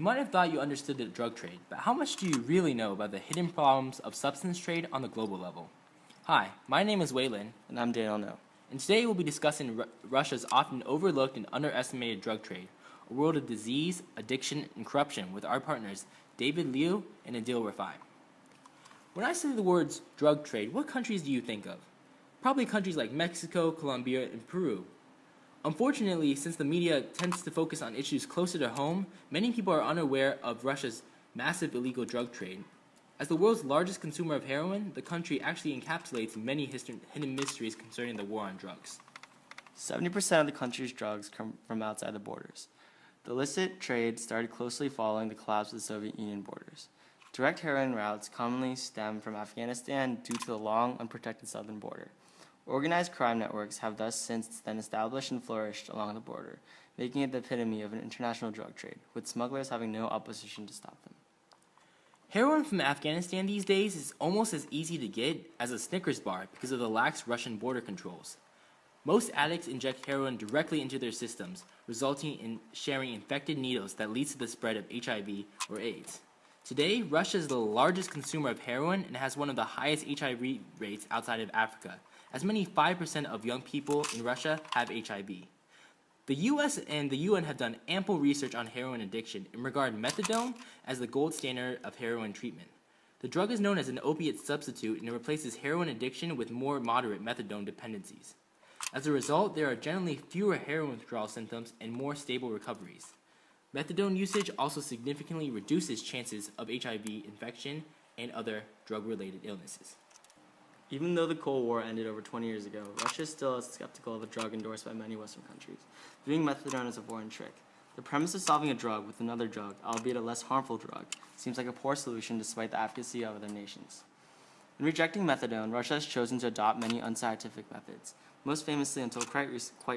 might have thought you understood the drug trade, but how much do you really know about the hidden problems of substance trade on the global level? Hi, my name is Waylon. And I'm Daniel No. And today we'll be discussing Russia's often overlooked and underestimated drug trade, a world of disease, addiction, and corruption with our partners David Liu and Aadil Refair. When I say the words drug trade, what countries do you think of? Probably countries like Mexico, Colombia, and Peru. Unfortunately, since the media tends to focus on issues closer to home, many people are unaware of Russia's massive illegal drug trade. As the world's largest consumer of heroin, the country actually encapsulates many hidden mysteries concerning the war on drugs. 70% of the country's drugs come from outside the borders. The illicit trade started closely following the collapse of the Soviet Union borders. Direct heroin routes commonly stem from Afghanistan due to the long, unprotected southern border. Organized crime networks have thus since then established and flourished along the border, making it the epitome of an international drug trade, with smugglers having no opposition to stop them. Heroin from Afghanistan these days is almost as easy to get as a Snickers bar because of the lax Russian border controls. Most addicts inject heroin directly into their systems, resulting in sharing infected needles that leads to the spread of HIV or AIDS. Today, Russia is the largest consumer of heroin and has one of the highest HIV rates outside of Africa. As many 5% of young people in Russia have HIV. The US and the UN have done ample research on heroin addiction and regard methadone as the gold standard of heroin treatment. The drug is known as an opiate substitute and it replaces heroin addiction with more moderate methadone dependencies. As a result, there are generally fewer heroin withdrawal symptoms and more stable recoveries. Methadone usage also significantly reduces chances of HIV infection and other drug-related illnesses. Even though the Cold War ended over 20 years ago, Russia is still skeptical of a drug endorsed by many Western countries, viewing methadone as a foreign trick. The premise of solving a drug with another drug, albeit a less harmful drug, seems like a poor solution despite the advocacy of other nations. In rejecting methadone, Russia has chosen to adopt many unscientific methods. Most famously, until quite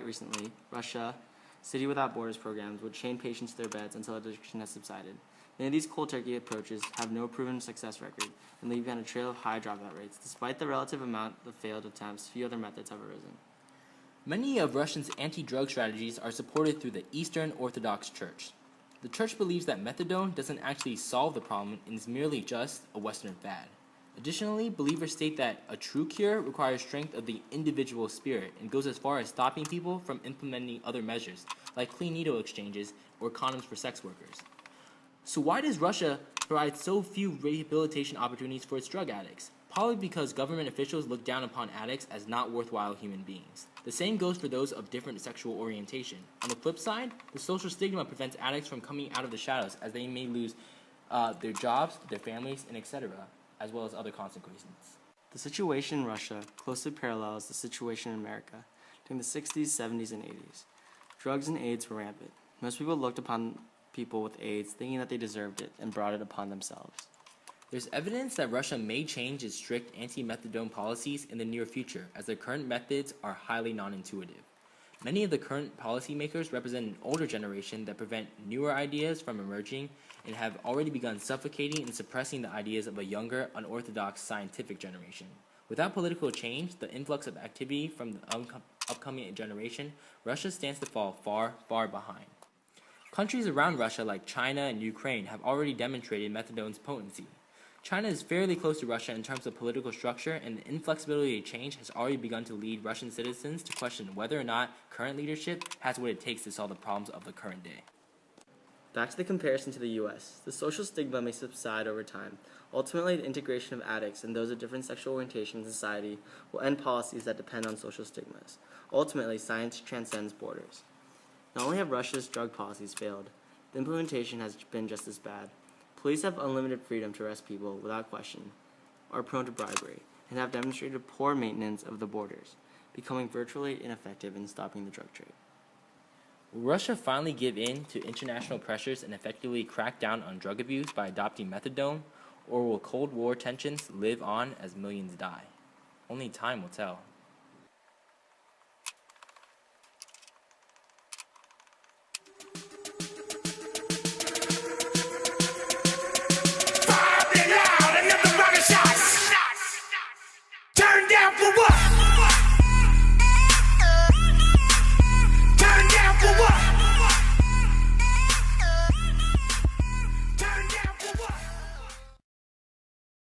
recently, Russia, City Without Borders programs would chain patients to their beds until addiction has subsided. Many of these cold turkey approaches have no proven success record and leave behind a trail of high dropout rates. Despite the relative amount of failed attempts, few other methods have arisen. Many of Russia's anti-drug strategies are supported through the Eastern Orthodox Church. The church believes that methadone doesn't actually solve the problem and is merely just a Western fad. Additionally, believers state that a true cure requires strength of the individual spirit and goes as far as stopping people from implementing other measures, like clean needle exchanges or condoms for sex workers. So why does Russia provide so few rehabilitation opportunities for its drug addicts? Probably because government officials look down upon addicts as not worthwhile human beings. The same goes for those of different sexual orientation. On the flip side, the social stigma prevents addicts from coming out of the shadows as they may lose their jobs, their families, and etc., as well as other consequences. The situation in Russia closely parallels the situation in America during the 60s, 70s, and 80s. Drugs and AIDS were rampant. Most people looked upon people with AIDS thinking that they deserved it and brought it upon themselves. There's evidence that Russia may change its strict anti-methadone policies in the near future as their current methods are highly non-intuitive. Many of the current policymakers represent an older generation that prevent newer ideas from emerging and have already begun suffocating and suppressing the ideas of a younger, unorthodox scientific generation. Without political change, the influx of activity from the upcoming generation, Russia stands to fall far, far behind. Countries around Russia like China and Ukraine have already demonstrated methadone's potency. China is fairly close to Russia in terms of political structure, and the inflexibility to change has already begun to lead Russian citizens to question whether or not current leadership has what it takes to solve the problems of the current day. Back to the comparison to the US. The social stigma may subside over time. Ultimately, the integration of addicts and those of different sexual orientations in society will end policies that depend on social stigmas. Ultimately, science transcends borders. Not only have Russia's drug policies failed, the implementation has been just as bad. Police have unlimited freedom to arrest people without question, are prone to bribery, and have demonstrated poor maintenance of the borders, becoming virtually ineffective in stopping the drug trade. Will Russia finally give in to international pressures and effectively crack down on drug abuse by adopting methadone, or will Cold War tensions live on as millions die? Only time will tell.